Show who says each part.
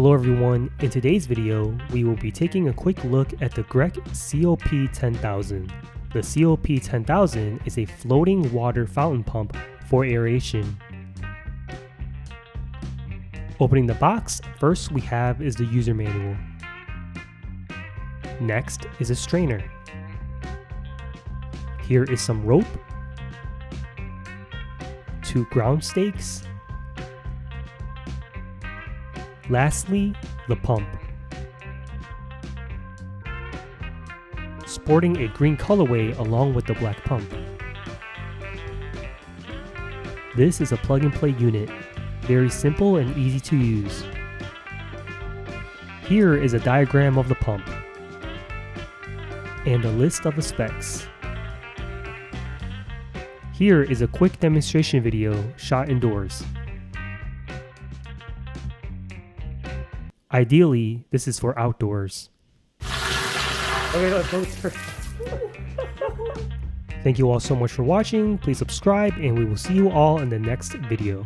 Speaker 1: Hello everyone, in today's video, we will be taking a quick look at the Grech COP-10000. The COP-10000 is a floating water fountain pump for aeration. Opening the box, first we have is the user manual. Next is a strainer. Here is some rope, 2 ground stakes, lastly, the pump. Sporting a green colorway along with the black pump. This is a plug-and-play unit, very simple and easy to use. Here is a diagram of the pump and a list of the specs. Here is a quick demonstration video shot indoors. Ideally, this is for outdoors. Thank you all so much for watching. Please subscribe and we will see you all in the next video.